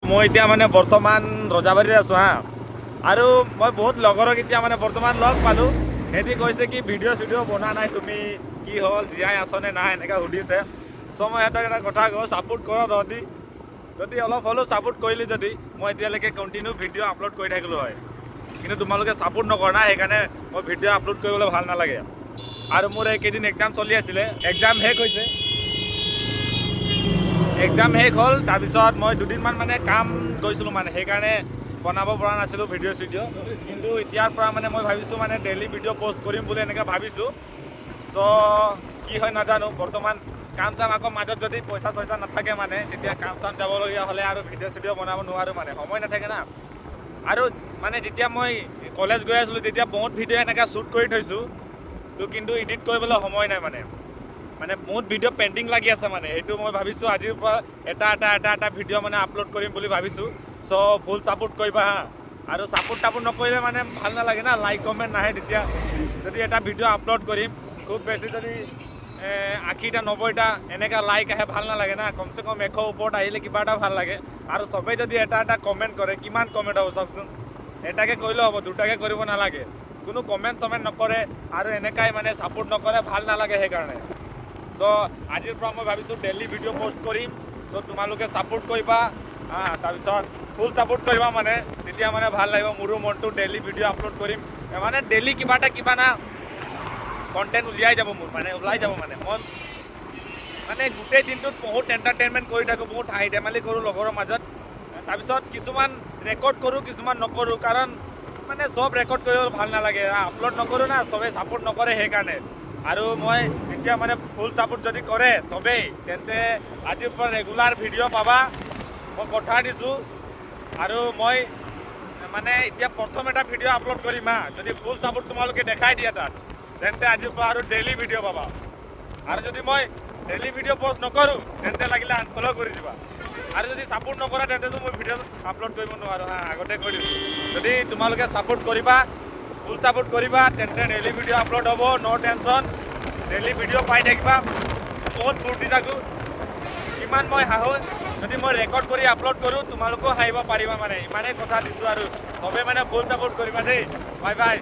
মই এতিয়া মানে বৰ্তমান ৰজাবাৰীত আছোঁ হা আৰু মই বহুত লগৰক এতিয়া মানে বৰ্তমান লগ পালোঁ। সিহঁতি কৈছে কি ভিডিঅ' বনোৱা নাই তুমি, কি হ'ল জীয়াই আছনে নাই এনেকৈ সুধিছে। চ' মই সিহঁতক এটা কথা কওঁ, ছাপোৰ্ট কৰা তহঁতি, যদি অলপ হ'লেও ছাপোৰ্ট কৰিলি যদি মই এতিয়ালৈকে কণ্টিনিউ ভিডিঅ' আপলোড কৰি থাকিলোঁ হয়। কিন্তু তোমালোকে ছাপোৰ্ট নকৰা না, সেইকাৰণে মই ভিডিঅ' আপলোড কৰিবলৈ ভাল নালাগে। আৰু মোৰ এইকেইদিন এক্সাম চলি আছিলে, এক্সাম শেষ হৈছে। এক্সাম শেষ হ'ল, তাৰপিছত মই দুদিনমান মানে কাম গৈছিলোঁ মানে, সেইকাৰণে বনাব পৰা নাছিলোঁ ভিডিঅ' চিডিঅ'। কিন্তু এতিয়াৰ পৰা মানে মই ভাবিছোঁ মানে ডেইলি ভিডিঅ' পষ্ট কৰিম বুলি এনেকৈ ভাবিছোঁ। চ' কি হয় নাজানো, বৰ্তমান কাম চাম আকৌ মাজত যদি পইচা চইচা নাথাকে মানে, তেতিয়া কাম চাম যাবলগীয়া হ'লে আৰু ভিডিঅ' চিডিঅ' বনাব নোৱাৰোঁ মানে, সময় নাথাকে না। আৰু মানে যেতিয়া মই কলেজ গৈ আছিলোঁ তেতিয়া বহুত ভিডিঅ' এনেকৈ শ্বুট কৰি থৈছোঁ তো, কিন্তু এডিট কৰিবলৈ সময় নাই মানে বহুত ভিডিঅ' পেণ্ডিং লাগি আছে মানে। সেইটো মই ভাবিছোঁ আজিৰ পৰা এটা ভিডিঅ' মানে আপলোড কৰিম বুলি ভাবিছোঁ। চ' ফুল ছাপোৰ্ট কৰিবা হা। আৰু ছাপোৰ্ট টাপোৰ্ট নকৰিলে মানে ভাল নালাগে না, লাইক কমেণ্ট নাহে। তেতিয়া যদি এটা ভিডিঅ' আপলোড কৰিম, খুব বেছি যদি 80টা 90টা এনেকৈ লাইক আহে, ভাল নালাগে না। কমচে কম 100 ওপৰত আহিলে কিবা এটা ভাল লাগে। আৰু চবেই যদি এটা কমেণ্ট কৰে, কিমান কমেণ্ট হ'ব চাওকচোন। এটাকে কৰিলেও হ'ব, দুটাকে কৰিব নালাগে। কোনো কমেণ্ট চমেণ্ট নকৰে আৰু এনেকাই মানে ছাপোৰ্ট নকৰে, ভাল নালাগে সেইকাৰণে। চ' আজিৰ পৰা মই ভাবিছোঁ ডেইলি ভিডিঅ' পষ্ট কৰিম। চ' তোমালোকে ছাপোৰ্ট কৰিবা তাৰপিছত ফুল ছাপোৰ্ট কৰিবা মানে, তেতিয়া মানে ভাল লাগিব মোৰো মনটো। ডেইলি ভিডিঅ' আপলোড কৰিম মানে, ডেইলি কিবা না কণ্টেণ্ট ওলাই যাব মোৰ মানে, মই মানে গোটেই দিনটোত বহুত এণ্টাৰটেইনমেণ্ট কৰি থাকোঁ, বহুত হাঁহি ধেমালি কৰোঁ লগৰৰ মাজত। তাৰপিছত কিছুমান ৰেকৰ্ড কৰোঁ, কিছুমান নকৰোঁ, কাৰণ মানে চব ৰেকৰ্ড কৰিব ভাল নালাগে, আপলোড নকৰোঁ না, চবেই ছাপোৰ্ট নকৰে সেইকাৰণে। আৰু মই এতিয়া মানে ফুল ছাপোৰ্ট যদি কৰে চবেই, তেন্তে আজিৰ পৰা ৰেগুলাৰ ভিডিঅ' পাবা, মই কথা দিছোঁ। আৰু মই মানে এতিয়া প্ৰথম এটা ভিডিঅ' আপলোড কৰিম যদি ফুল ছাপোৰ্ট তোমালোকে দেখাই দিয়া তাত, তেন্তে আজিৰ পৰা আৰু ডেইলি ভিডিঅ' পাবা। আৰু যদি মই ডেইলি ভিডিঅ' পষ্ট নকৰোঁ, তেন্তে লাগিলে আনফল' কৰি দিবা। আৰু যদি ছাপোৰ্ট নকৰা তেন্তেতো মই ভিডিঅ' আপলোড কৰিব নোৱাৰোঁ আগতে কৈ দিছোঁ। যদি তোমালোকে ছাপোৰ্ট কৰিবা, ফুল ছাপোৰ্ট কৰিবা, তেন্তে ডেইলি ভিডিঅ' আপলোড হ'ব, ন' টেনশ্যন। ডেইলি ভিডিঅ' পাই থাকিবা, বহুত ফূৰ্তি থাকোঁ। কিমান মই হাঁহো, যদি মই ৰেকৰ্ড কৰি আপলোড কৰোঁ, তোমালোকেও হাঁহিব পাৰিবা মানে, ইমানেই কথা দিছোঁ। আৰু চবেই মানে ফুল ছাপোৰ্ট কৰিবা দেই। Bye bye.